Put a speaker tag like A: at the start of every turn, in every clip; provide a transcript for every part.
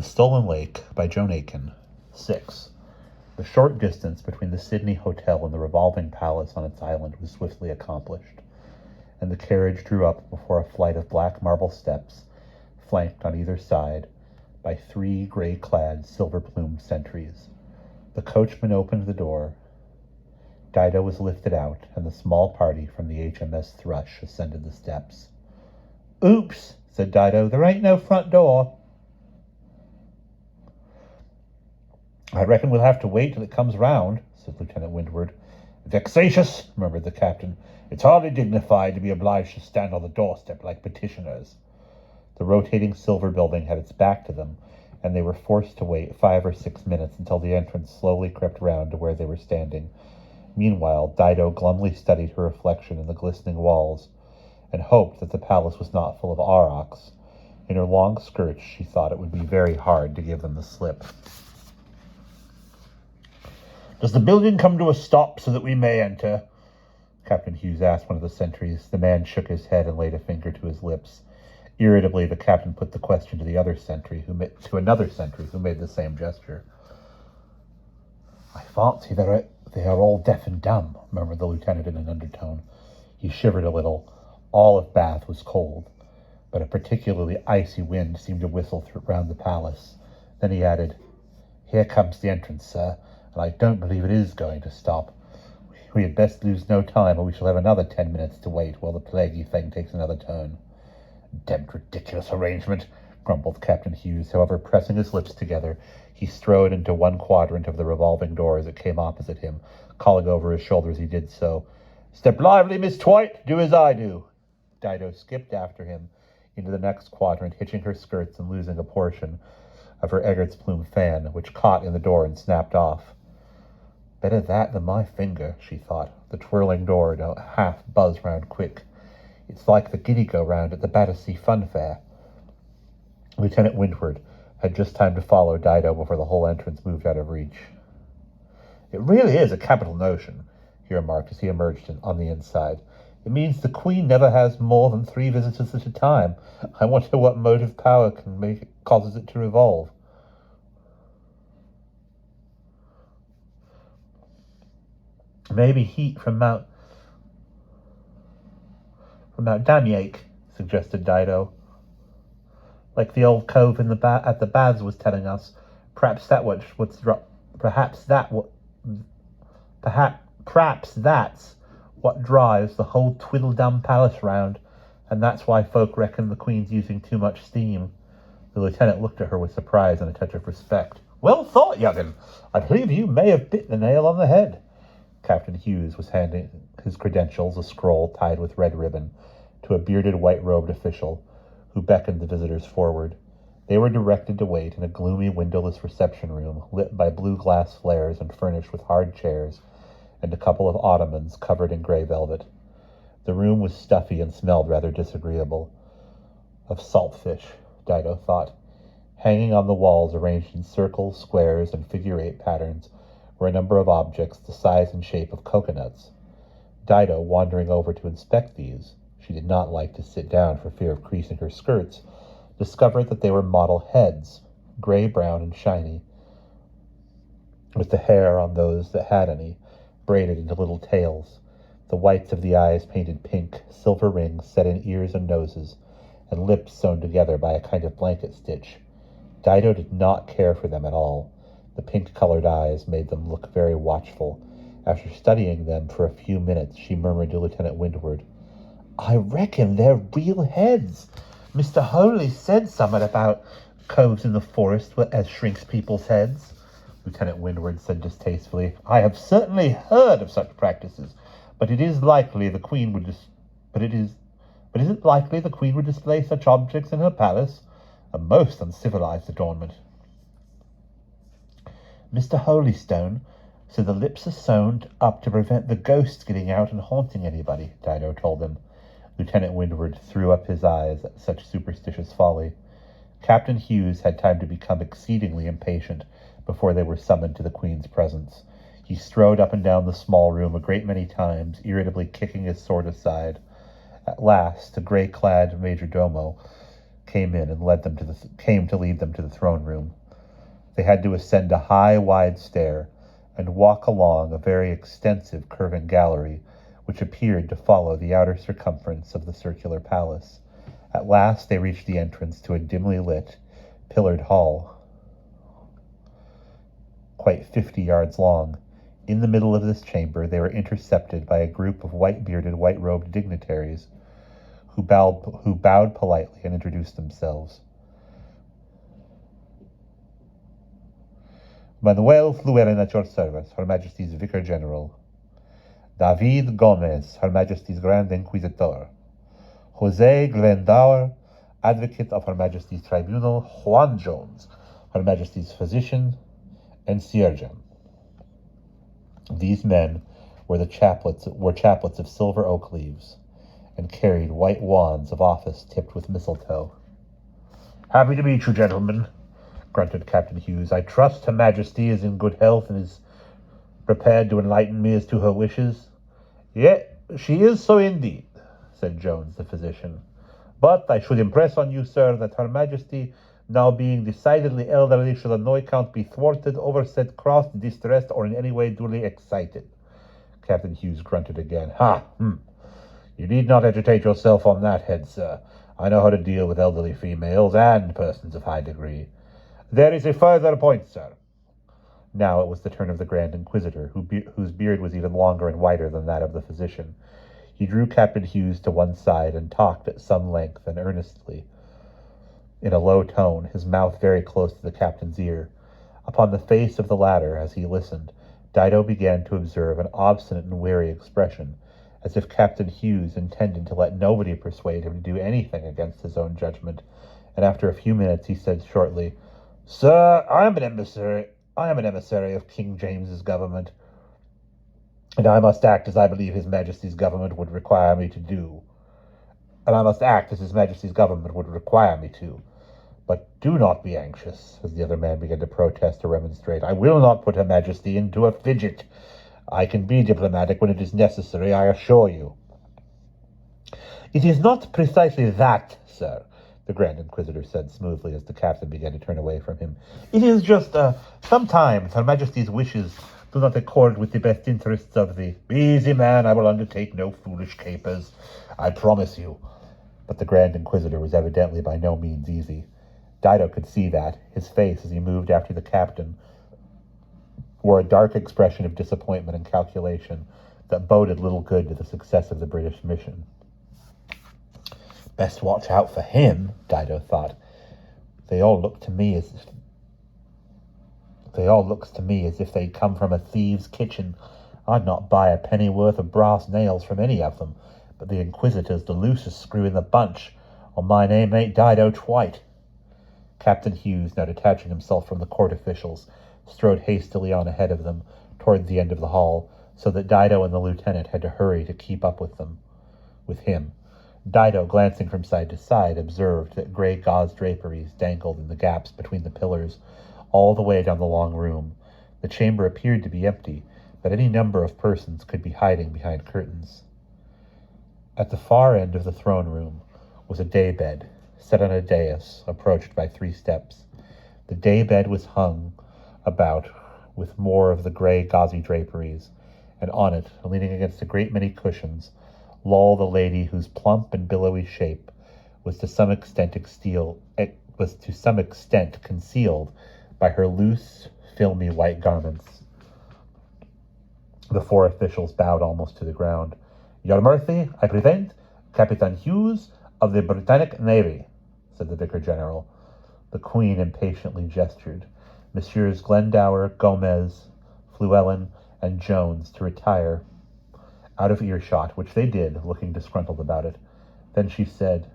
A: Stolen Lake by Joan Aiken. 6. The short distance between the Sydney Hotel and the revolving palace on its island was swiftly accomplished, and the carriage drew up before a flight of black marble steps, flanked on either side by 3 gray-clad, silver-plumed sentries. The coachman opened the door. Dido was lifted out, and the small party from the HMS Thrush ascended the steps. "Oops," said Dido, "there ain't no front door." "I reckon we'll have to wait till it comes round," said Lieutenant Windward. "Vexatious," murmured the captain. "It's hardly dignified to be obliged to stand on the doorstep like petitioners." The rotating silver building had its back to them, and they were forced to wait 5 or 6 minutes until the entrance slowly crept round to where they were standing. Meanwhile, Dido glumly studied her reflection in the glistening walls, and hoped that the palace was not full of aurochs. In her long skirts, she thought it would be very hard to give them the slip. "Does the building come to a stop so that we may enter?" Captain Hughes asked one of the sentries. The man shook his head and laid a finger to his lips. Irritably, the captain put the question to another sentry, who made the same gesture. "I fancy they are all deaf and dumb," murmured the lieutenant in an undertone. He shivered a little. All of Bath was cold, but a particularly icy wind seemed to whistle round the palace. Then he added, "Here comes the entrance, sir, and I don't believe it is going to stop. We had best lose no time, or we shall have another 10 minutes to wait while the plaguey thing takes another turn." "Demmed ridiculous arrangement," grumbled Captain Hughes. However, pressing his lips together, he strode into one quadrant of the revolving door as it came opposite him, calling over his shoulder as he did so, "Step lively, Miss Twite, do as I do." Dido skipped after him into the next quadrant, hitching her skirts and losing a portion of her Eggert's plume fan, which caught in the door and snapped off. "Better that than my finger," she thought. The twirling door don't half buzz round quick. It's like the giddy-go-round at the Battersea Fun Fair. Lieutenant Windward had just time to follow Dido before the whole entrance moved out of reach. "It really is a capital notion," he remarked as he emerged on the inside. "It means the Queen never has more than 3 visitors at a time. I wonder what motive power causes it to revolve." "Maybe heat from Mount Danyake," suggested Dido. "Like the old cove in at the baths was telling us. Perhaps that's what drives the whole twiddle-dum palace round, and that's why folk reckon the Queen's using too much steam." The lieutenant looked at her with surprise and a touch of respect. "Well thought, young'un. I believe you may have bit the nail on the head." Captain Hughes was handing his credentials, a scroll tied with red ribbon, to a bearded, white-robed official, who beckoned the visitors forward. They were directed to wait in a gloomy, windowless reception room, lit by blue glass flares and furnished with hard chairs and a couple of ottomans covered in gray velvet. The room was stuffy and smelled rather disagreeable. Of saltfish, Dido thought. Hanging on the walls, arranged in circles, squares, and figure-8 patterns, were a number of objects the size and shape of coconuts. Dido, wandering over to inspect these, she did not like to sit down for fear of creasing her skirts, discovered that they were model heads, gray-brown and shiny, with the hair on those that had any braided into little tails, the whites of the eyes painted pink, silver rings set in ears and noses, and lips sewn together by a kind of blanket stitch. Dido did not care for them at all. The pink-colored eyes made them look very watchful. After studying them for a few minutes, she murmured to Lieutenant Windward, "I reckon they're real heads. Mr. Holy said something about coves in the forest as shrinks people's heads." Lieutenant Windward said distastefully, "I have certainly heard of such practices, but it is likely the Queen would isn't likely the Queen would display such objects in her palace? A most uncivilized adornment." "Mr. Holystone, so the lips are sewn up to prevent the ghosts getting out and haunting anybody," Dido told him. Lieutenant Windward threw up his eyes at such superstitious folly. Captain Hughes had time to become exceedingly impatient before they were summoned to the Queen's presence. He strode up and down the small room a great many times, irritably kicking his sword aside. At last, a gray-clad major-domo came in and came to lead them to the throne room. They had to ascend a high, wide stair and walk along a very extensive curving gallery which appeared to follow the outer circumference of the circular palace. At last they reached the entrance to a dimly lit, pillared hall, quite 50 yards long. In the middle of this chamber they were intercepted by a group of white-bearded, white-robed dignitaries who bowed politely and introduced themselves. Manuel Fluellen at your service, Her Majesty's Vicar General. David Gomez, Her Majesty's Grand Inquisitor. Jose Glendower, Advocate of Her Majesty's Tribunal. Juan Jones, Her Majesty's Physician and Surgeon. These men were chaplets of silver oak leaves, and carried white wands of office tipped with mistletoe. Happy to meet you, gentlemen, grunted Captain Hughes. I trust Her Majesty is in good health and is prepared to enlighten me as to her wishes. Yet she is so indeed, said Jones, the physician. But I should impress on you, sir, that Her Majesty, now being decidedly elderly, should on no account be thwarted, overset, crossed, distressed, or in any way duly excited. Captain Hughes grunted again. You need not agitate yourself on that head, sir. I know how to deal with elderly females and persons of high degree. There is a further point, sir. Now it was the turn of the Grand Inquisitor, whose beard was even longer and whiter than that of the physician. He drew Captain Hughes to one side and talked at some length and earnestly, in a low tone, his mouth very close to the captain's ear. Upon the face of the latter, as he listened, Dido began to observe an obstinate and wary expression, as if Captain Hughes intended to let nobody persuade him to do anything against his own judgment, and after a few minutes he said shortly, Sir, I am an emissary of King James's government, and I must act as I believe His Majesty's government would require me to do. But do not be anxious, as the other man began to protest or remonstrate. I will not put Her Majesty into a fidget. I can be diplomatic when it is necessary, I assure you. It is not precisely that, sir, the Grand Inquisitor said smoothly as the captain began to turn away from him. It is just, sometimes Her Majesty's wishes do not accord with the best interests of the... Easy, man, I will undertake no foolish capers, I promise you. But the Grand Inquisitor was evidently by no means easy. Dido could see that. His face, as he moved after the captain, wore a dark expression of disappointment and calculation that boded little good to the success of the British mission. Best watch out for him, Dido thought. They all look to me as if they'd come from a thieves' kitchen. I'd not buy a pennyworth of brass nails from any of them, but the Inquisitor's the loosest screw in the bunch, or my name ain't Dido Twite. Captain Hughes, now detaching himself from the court officials, strode hastily on ahead of them toward the end of the hall, so that Dido and the lieutenant had to hurry to keep up with him. Dido, glancing from side to side, observed that gray gauze draperies dangled in the gaps between the pillars all the way down the long room. The chamber appeared to be empty, but any number of persons could be hiding behind curtains. At the far end of the throne room was a daybed, set on a dais, approached by 3 steps. The daybed was hung about with more of the gray gauzy draperies, and on it, leaning against a great many cushions, lolled a lady whose plump and billowy shape was to some extent concealed by her loose, filmy white garments. The 4 officials bowed almost to the ground. Your Mercy, I present Captain Hughes of the Britannic Navy, said the Vicar General. The Queen impatiently gestured Messieurs Glendower, Gomez, Fluellen, and Jones to retire out of earshot, which they did, looking disgruntled about it. Then she said,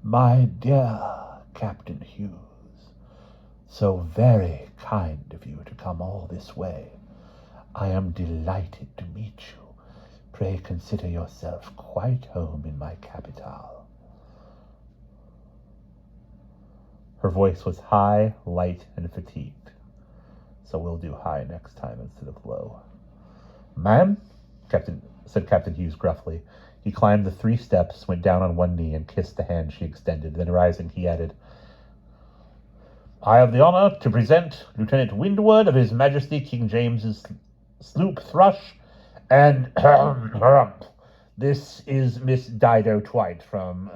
A: My dear Captain Hughes, so very kind of you to come all this way. I am delighted to meet you. Pray consider yourself quite home in my capital. Her voice was high, light, and fatigued. So we'll do high next time instead of low. Ma'am, said Captain Hughes gruffly. He climbed the 3 steps, went down on one knee, and kissed the hand she extended. Then rising, he added, "I have the honor to present Lieutenant Windward of His Majesty King James's sloop Thrush, and this is Miss Dido Twite from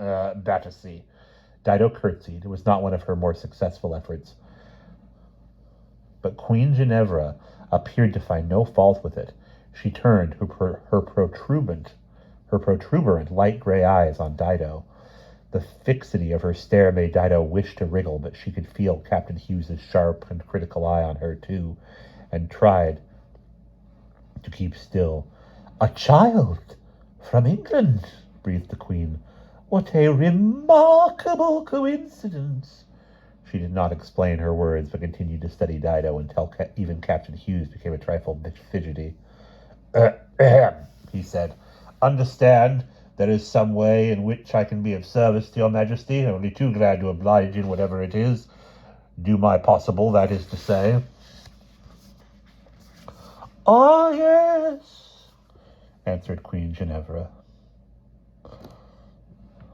A: Battersea." Dido curtsied. It was not one of her more successful efforts. But Queen Ginevra appeared to find no fault with it. She turned her protuberant light gray eyes on Dido. The fixity of her stare made Dido wish to wriggle, but she could feel Captain Hughes's sharp and critical eye on her too, and tried to keep still. "A child from England," breathed the Queen. "What a remarkable coincidence." She did not explain her words, but continued to study Dido until even Captain Hughes became a trifle fidgety. He said, "Understand, there is some way in which I can be of service to your Majesty. Only too glad to oblige in whatever it is. Do my possible, that is to say." "Ah, yes," answered Queen Ginevra,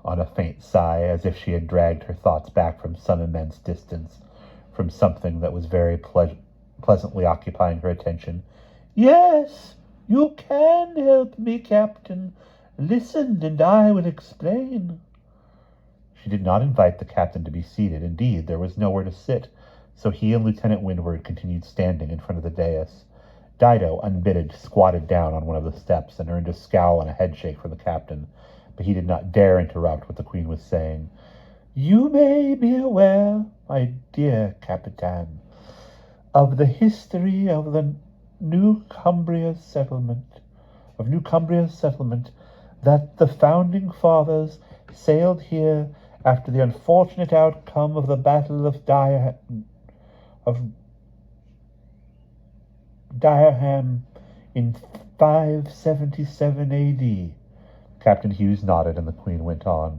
A: on a faint sigh, as if she had dragged her thoughts back from some immense distance, from something that was very pleasantly occupying her attention. "Yes, you can help me, Captain. Listen, and I will explain." She did not invite the captain to be seated. Indeed, there was nowhere to sit, so he and Lieutenant Windward continued standing in front of the dais. Dido, unbidden, squatted down on one of the steps and earned a scowl and a headshake from the captain, but he did not dare interrupt what the Queen was saying. "You may be aware, my dear Capitan, of the history of the New Cumbria settlement, that the founding fathers sailed here after the unfortunate outcome of the Battle of Direham in 577 A.D. Captain Hughes nodded, and the Queen went on.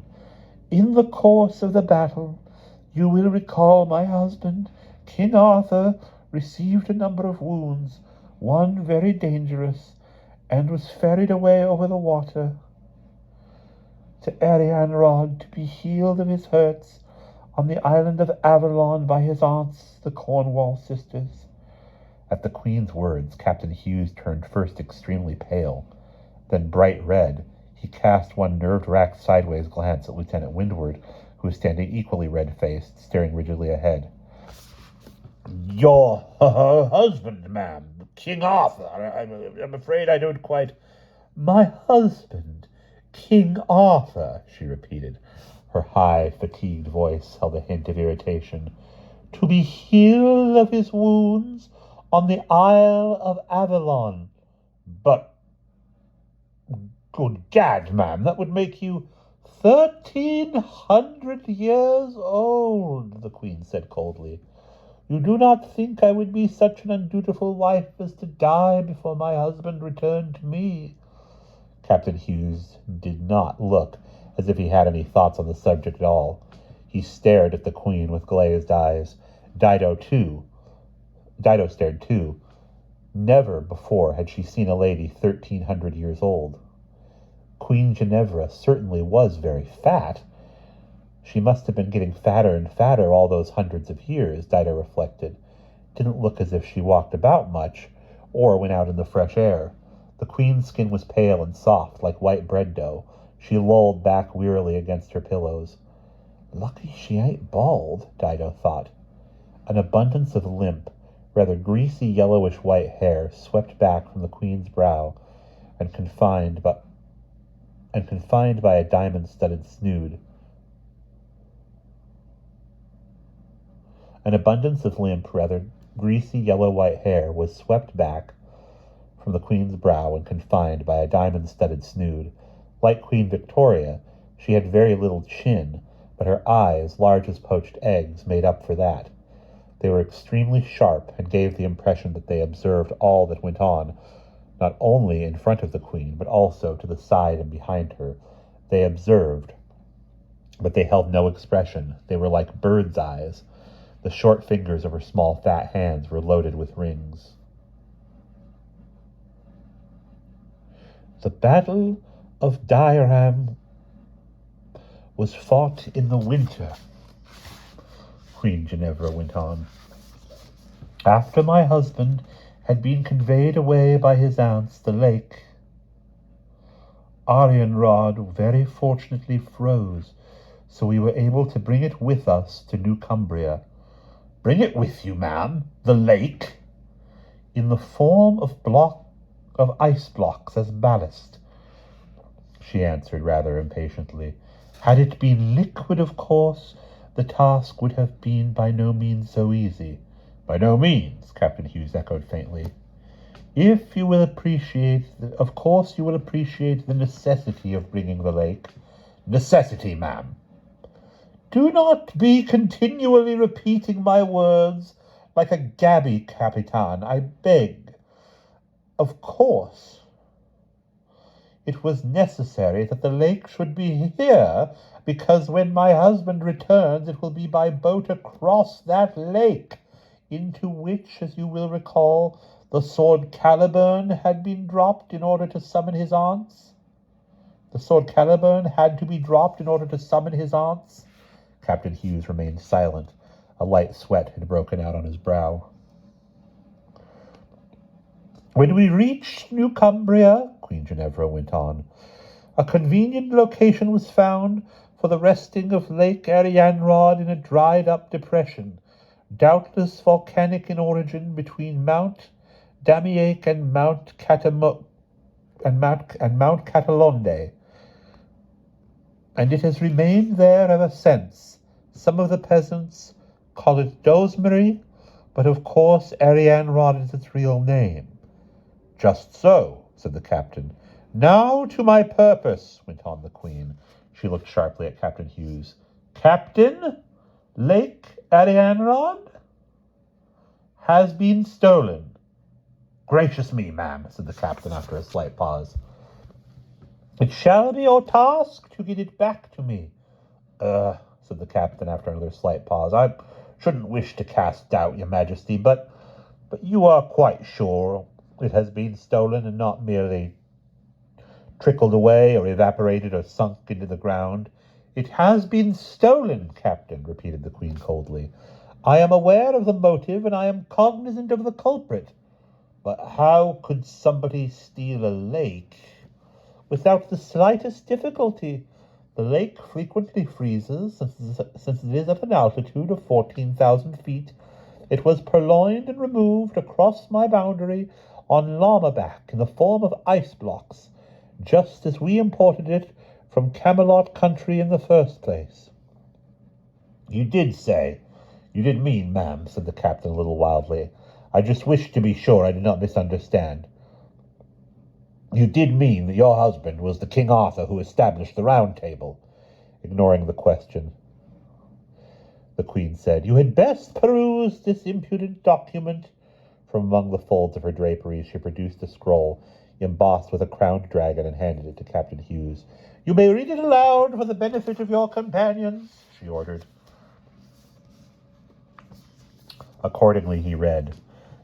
A: "In the course of the battle, you will recall my husband, King Arthur, received a number of wounds, one very dangerous, and was ferried away over the water to Arianrhod to be healed of his hurts on the island of Avalon by his aunts, the Cornwall sisters." At the Queen's words, Captain Hughes turned first extremely pale, then bright red. He cast one nerve-racked sideways glance at Lieutenant Windward, who was standing equally red-faced, staring rigidly ahead. "Your husband, ma'am, King Arthur. I'm afraid I don't quite—" "My husband, King Arthur," she repeated. Her high, fatigued voice held a hint of irritation. "To be healed of his wounds on the Isle of Avalon. But, good gad, ma'am, that would make you 1,300 years old," the Queen said coldly. "You do not think I would be such an undutiful wife as to die before my husband returned to me?" Captain Hughes did not look as if he had any thoughts on the subject at all. He stared at the Queen with glazed eyes. Dido stared too. Never before had she seen a lady 1,300 years old. Queen Ginevra certainly was very fat. She must have been getting fatter and fatter all those hundreds of years, Dido reflected. Didn't look as if she walked about much, or went out in the fresh air. The Queen's skin was pale and soft, like white bread dough. She lolled back wearily against her pillows. Lucky she ain't bald, Dido thought. An abundance of limp, rather greasy yellowish-white hair swept back from the Queen's brow and confined by a diamond-studded snood. An abundance of limp, rather greasy yellow-white hair was swept back from the Queen's brow and confined by a diamond-studded snood. Like Queen Victoria, she had very little chin, but her eyes, large as poached eggs, made up for that. They were extremely sharp and gave the impression that they observed all that went on, not only in front of the Queen, but also to the side and behind her. They observed, but they held no expression. They were like birds' eyes. The short fingers of her small fat hands were loaded with rings. "The Battle of Dairam was fought in the winter, Queen Ginevra went on. After my husband had been conveyed away by his aunts, the lake, Arianrod very fortunately froze, so we were able to bring it with us to New Cumbria. Bring it with you, ma'am? The lake? In the form of ice blocks as ballast, she answered rather impatiently. Had it been liquid, of course, the task would have been by no means so easy. By no means, Captain Hughes echoed faintly. If you will appreciate, of course you will appreciate the necessity of bringing the lake. Necessity, ma'am. Do not be continually repeating my words like a gabby, Capitan, I beg. Of course, it was necessary that the lake should be here, because when my husband returns, it will be by boat across that lake, into which, as you will recall, the sword Caliburn had been dropped in order to summon his aunts. The sword Caliburn had to be dropped in order to summon his aunts. Captain Hughes remained silent. A light sweat had broken out on his brow. When we reached New Cumbria, Queen Ginevra went on, a convenient location was found for the resting of Lake Arianrod in a dried-up depression, doubtless volcanic in origin, between Mount Damiac and Mount Catalonde, and it has remained there ever since. Some of the peasants call it Dosmery, but of course Arianrod is its real name. Just so, said the captain. Now to my purpose, went on the Queen. She looked sharply at Captain Hughes. Captain, Lake Arianrod has been stolen. Gracious me, ma'am, said the captain after a slight pause. It shall be your task to get it back to me. Said the captain after another slight pause. I shouldn't wish to cast doubt, your majesty, but you are quite sure it has been stolen and not merely trickled away or evaporated or sunk into the ground. It has been stolen, Captain, repeated the Queen coldly. I am aware of the motive and I am cognizant of the culprit. But how could somebody steal a lake without the slightest difficulty? The lake frequently freezes, since it is at an altitude of 14,000 feet. It was purloined and removed across my boundary on llamaback in the form of ice blocks, just as we imported it from Camelot country in the first place. You did mean, ma'am, said the captain a little wildly. I just wished to be sure I did not misunderstand. You did mean that your husband was the King Arthur who established the Round Table? Ignoring the question, the Queen said, You had best peruse this impudent document. From among the folds of her draperies she produced a scroll embossed with a crowned dragon and handed it to Captain Hughes. You may read it aloud for the benefit of your companions, she ordered. Accordingly he read,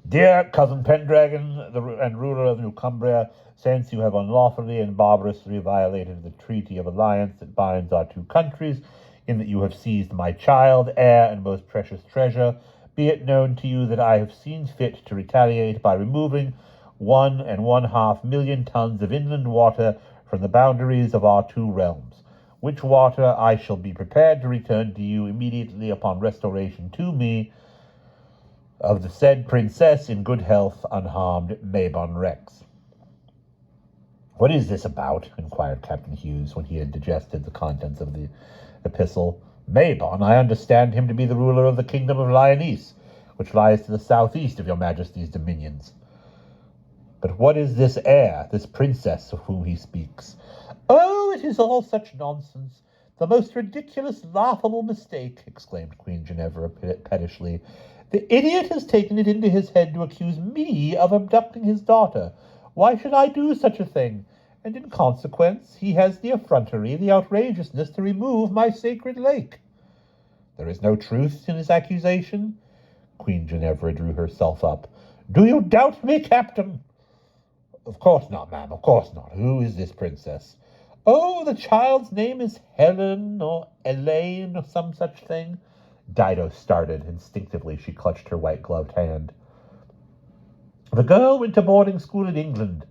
A: Dear Cousin Pendragon, and ruler of New Cumbria, since you have unlawfully and barbarously violated the treaty of alliance that binds our two countries, in that you have seized my child, heir, and most precious treasure, be it known to you that I have seen fit to retaliate by removing 1.5 million tons of inland water from the boundaries of our two realms, which water I shall be prepared to return to you immediately upon restoration to me of the said princess in good health, unharmed, Mabon Rex. What is this about? Inquired Captain Hughes, when he had digested the contents of the epistle. Mabon, I understand him to be the ruler of the kingdom of Lyonesse, which lies to the southeast of your majesty's dominions. But what is this heir, this princess of whom he speaks? Oh, it is all such nonsense. The most ridiculous, laughable mistake, exclaimed Queen Ginevra pettishly. The idiot has taken it into his head to accuse me of abducting his daughter. Why should I do such a thing? And in consequence, he has the effrontery, the outrageousness to remove my sacred lake. There is no truth in his accusation? Queen Ginevra drew herself up. Do you doubt me, Captain? Of course not, ma'am, of course not. Who is this princess? Oh, the child's name is Helen or Elaine or some such thing. Dido started. Instinctively, she clutched her white-gloved hand. The girl went to boarding school in England,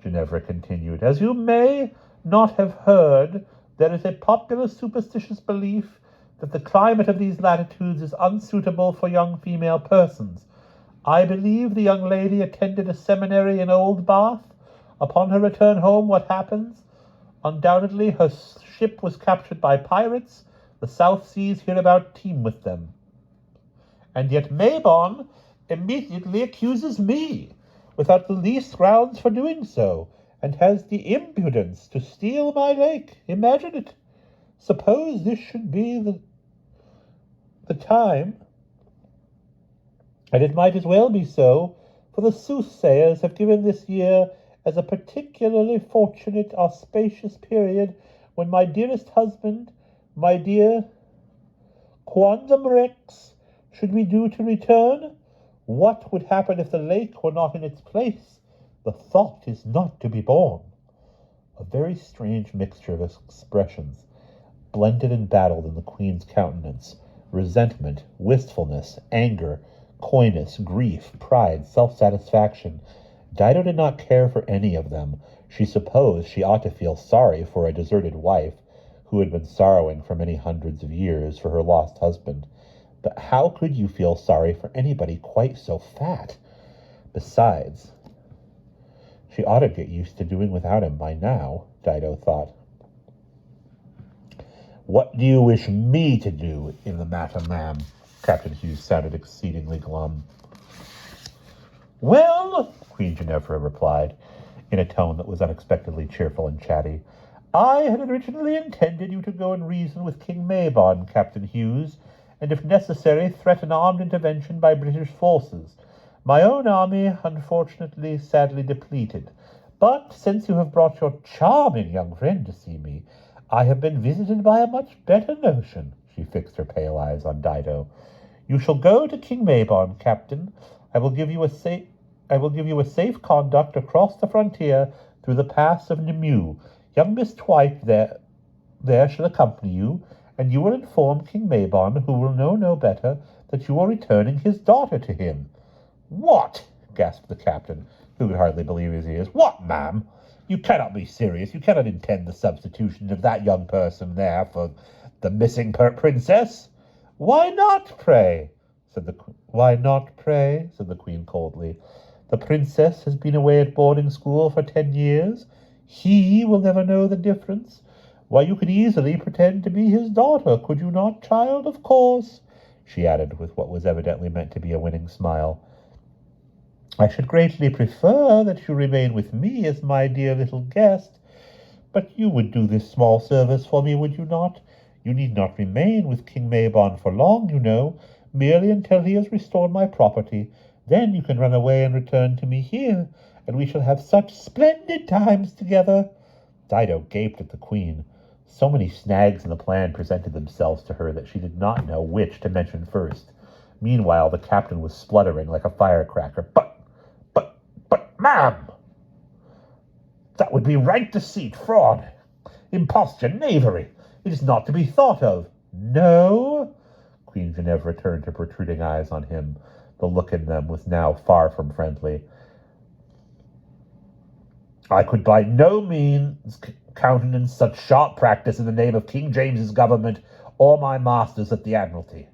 A: Ginevra continued. As you may not have heard, there is a popular superstitious belief that the climate of these latitudes is unsuitable for young female persons. I believe the young lady attended a seminary in Old Bath. Upon her return home, what happens? Undoubtedly, her ship was captured by pirates. The South Seas hereabout teem with them. And yet Mabon immediately accuses me, without the least grounds for doing so, and has the impudence to steal my lake. Imagine it. Suppose this should be the time, and it might as well be so, for the soothsayers have given this year as a particularly fortunate, auspicious period when my dearest husband, my dear quondam rex, should be due to return. What would happen if the lake were not in its place? The thought is not to be borne. A very strange mixture of expressions blended and battled in the Queen's countenance. Resentment, wistfulness, anger, coyness, grief, pride, self-satisfaction. Dido did not care for any of them. She supposed she ought to feel sorry for a deserted wife who had been sorrowing for many hundreds of years for her lost husband. But how could you feel sorry for anybody quite so fat? Besides, she ought to get used to doing without him by now, Dido thought. What do you wish me to do in the matter, ma'am? Captain Hughes sounded exceedingly glum. Well, Queen Ginevra replied, in a tone that was unexpectedly cheerful and chatty, I had originally intended you to go and reason with King Mabon, Captain Hughes, and if necessary threaten armed intervention by British forces. My own army, unfortunately, sadly depleted. But since you have brought your charming young friend to see me, I have been visited by a much better notion. She fixed her pale eyes on Dido. You shall go to King Mabon, Captain. I will give you a safe conduct across the frontier through the pass of Nemu. Young Miss Dwight there shall accompany you, and you will inform King Mabon, who will know no better, that you are returning his daughter to him. What? Gasped the captain, who could hardly believe his ears. What, ma'am? You cannot be serious. You cannot intend the substitution of that young person there for the missing princess. Why not, pray? said the Queen coldly. The princess has been away at boarding school for 10 years. He will never know the difference. Why, you could easily pretend to be his daughter, could you not, child? Of course, she added with what was evidently meant to be a winning smile. I should greatly prefer that you remain with me as my dear little guest, but you would do this small service for me, would you not? You need not remain with King Mabon for long, you know, merely until he has restored my property. Then you can run away and return to me here, and we shall have such splendid times together. Dido gaped at the Queen. So many snags in the plan presented themselves to her that she did not know which to mention first. Meanwhile, the captain was spluttering like a firecracker. But, ma'am, that would be rank deceit, fraud, imposture, knavery. It is not to be thought of. No? Queen Ginevra turned her protruding eyes on him. The look in them was now far from friendly. I could by no means countenance such sharp practice in the name of King James's government or my masters at the Admiralty.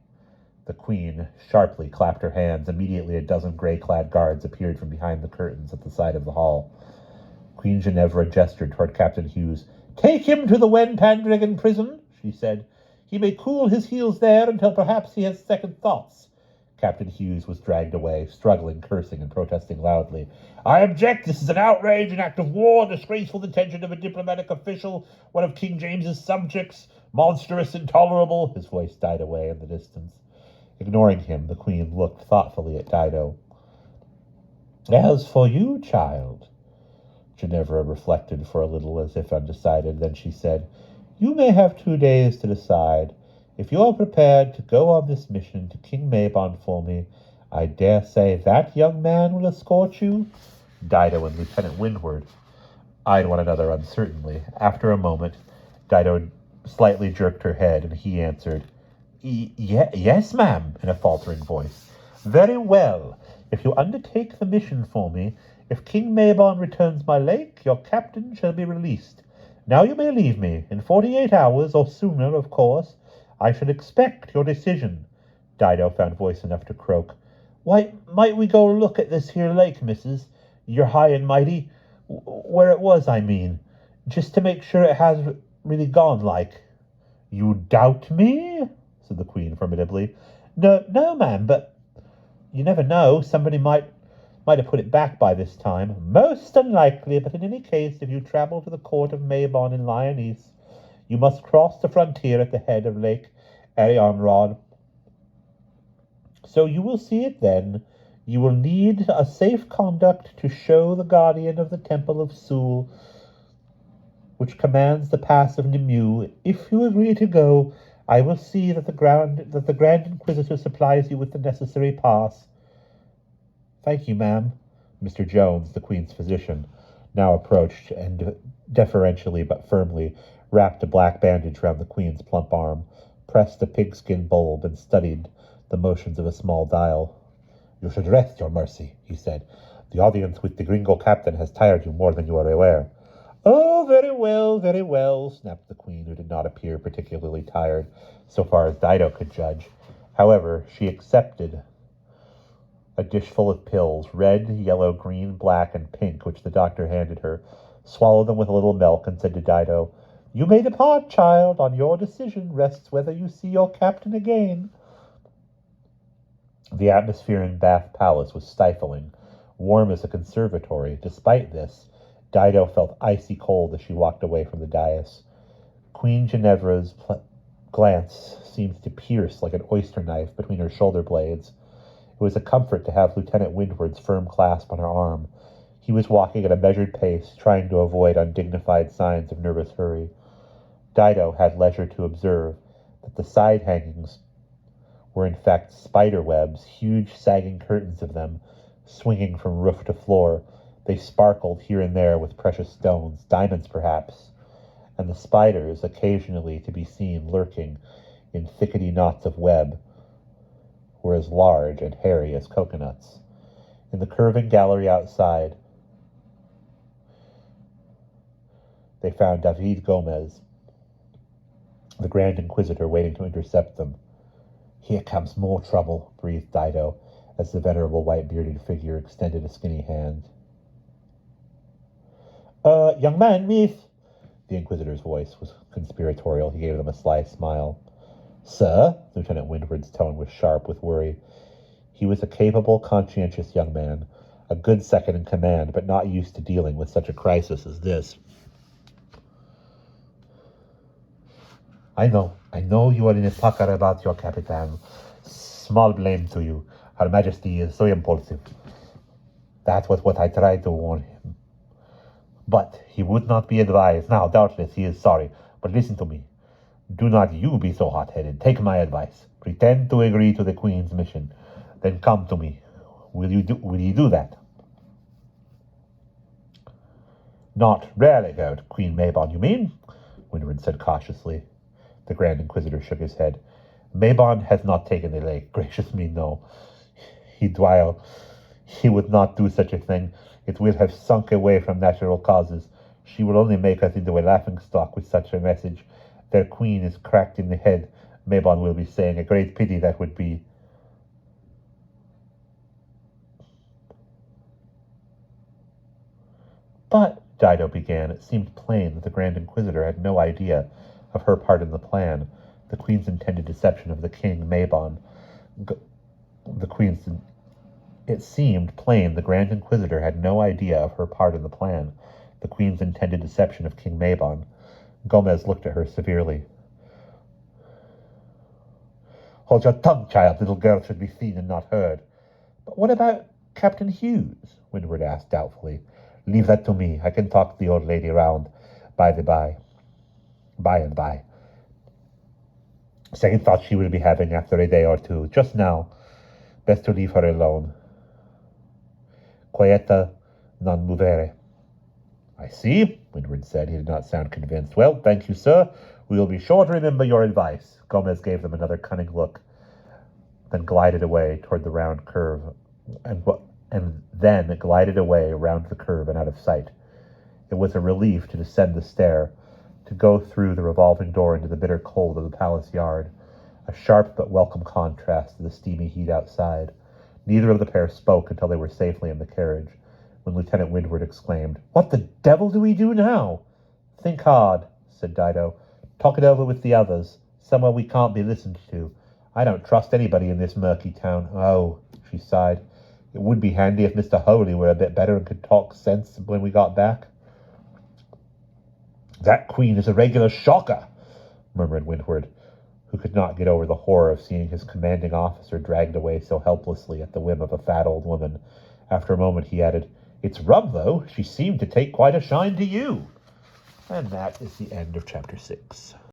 A: The Queen sharply clapped her hands. Immediately a dozen grey-clad guards appeared from behind the curtains at the side of the hall. Queen Ginevra gestured toward Captain Hughes. Take him to the Wen Pendragon prison, she said. He may cool his heels there until perhaps he has second thoughts. Captain Hughes was dragged away, struggling, cursing, and protesting loudly. I object. This is an outrage, an act of war, disgraceful intention of a diplomatic official, one of King James's subjects, monstrous, intolerable. His voice died away in the distance. Ignoring him, the Queen looked thoughtfully at Dido. As for you, child, Ginevra reflected for a little as if undecided. Then she said, you may have 2 days to decide. If you are prepared to go on this mission to King Mabon for me, I dare say that young man will escort you. Dido and Lieutenant Windward eyed one another uncertainly. After a moment, Dido slightly jerked her head, and he answered, Yes, ma'am, in a faltering voice. Very well. If you undertake the mission for me, if King Mabon returns my lake, your captain shall be released. Now you may leave me. In 48 hours, or sooner, of course, I shall expect your decision. Dido found voice enough to croak. Why, might we go look at this here lake, missus? You're high and mighty. Where it was, I mean. Just to make sure it has really gone, like. You doubt me? Said the Queen formidably. No, ma'am, but you never know. Somebody might have put it back by this time. Most unlikely, but in any case, if you travel to the court of Mabon in Lyonese, you must cross the frontier at the head of Lake Arianrod. So you will see it then. You will need a safe conduct to show the guardian of the Temple of Sul, which commands the pass of Nimue. If you agree to go, I will see that the Grand Inquisitor supplies you with the necessary pass. Thank you, ma'am. Mr. Jones, the Queen's physician, now approached and deferentially but firmly wrapped a black bandage round the Queen's plump arm, pressed a pigskin bulb, and studied the motions of a small dial. You should rest, your mercy, he said. The audience with the gringo captain has tired you more than you are aware. Oh, very well, snapped the Queen, who did not appear particularly tired, so far as Dido could judge. However, she accepted a dish full of pills, red, yellow, green, black, and pink, which the doctor handed her, swallowed them with a little milk, and said to Dido, You may depart, child. On your decision rests whether you see your captain again. The atmosphere in Bath Palace was stifling, warm as a conservatory. Despite this, Dido felt icy cold as she walked away from the dais. Queen Ginevra's glance seemed to pierce like an oyster knife between her shoulder blades. It was a comfort to have Lieutenant Windward's firm clasp on her arm. He was walking at a measured pace, trying to avoid undignified signs of nervous hurry. Dido had leisure to observe that the side hangings were in fact spider webs, huge sagging curtains of them, swinging from roof to floor. They sparkled here and there with precious stones, diamonds perhaps, and the spiders, occasionally to be seen lurking in thickety knots of web, were as large and hairy as coconuts. In the curving gallery outside, they found David Gomez, the Grand Inquisitor, waiting to intercept them. Here comes more trouble, breathed Dido, as the venerable white-bearded figure extended a skinny hand. Young man, miss. The Inquisitor's voice was conspiratorial. He gave them a sly smile. Sir? Lieutenant Windward's tone was sharp with worry. He was a capable, conscientious young man, a good second in command, but not used to dealing with such a crisis as this. I know you are in a pucker about your Capitan. Small blame to you. Her Majesty is so impulsive. That was what I tried to warn him. But he would not be advised. Now, doubtless, he is sorry. But listen to me. Do not you be so hot-headed. Take my advice. Pretend to agree to the Queen's mission. Then come to me. Will you do that? Not rarely go to Queen Mabon, you mean? Windward said cautiously. The Grand Inquisitor shook his head. Mabon has not taken the lake. Gracious me, no. He would not do such a thing. It will have sunk away from natural causes. She will only make us into a laughing-stock with such a message. Their queen is cracked in the head. Mabon will be saying, a great pity that would be. But, Dido began, it seemed plain that the Grand Inquisitor had no idea of her part in the plan, the Queen's intended deception of the King Mabon. It seemed plain the Grand Inquisitor had no idea of her part in the plan, the Queen's intended deception of King Mabon. Gomez looked at her severely. Hold your tongue, child. Little girls should be seen and not heard. But what about Captain Hughes? Windward asked doubtfully. Leave that to me. I can talk the old lady round by and by. Second thought she will be having after a day or two. Just now, best to leave her alone. Quieta non movere. I see, Windward said. He did not sound convinced. Well, thank you, sir. We will be sure to remember your advice. Gomez gave them another cunning look, then glided away toward the round curve, and then glided away around the curve and out of sight. It was a relief to descend the stair, to go through the revolving door into the bitter cold of the palace yard, a sharp but welcome contrast to the steamy heat outside. Neither of the pair spoke until they were safely in the carriage, when Lieutenant Windward exclaimed, "What the devil do we do now?" "Think hard," said Dido. "Talk it over with the others, somewhere we can't be listened to. I don't trust anybody in this murky town. Oh," she sighed, "it would be handy if Mr. Holy were a bit better and could talk sense when we got back." "That queen is a regular shocker," murmured Windward, who could not get over the horror of seeing his commanding officer dragged away so helplessly at the whim of a fat old woman. After a moment he added, "It's rum, though. She seemed to take quite a shine to you." And that is the end of chapter 6.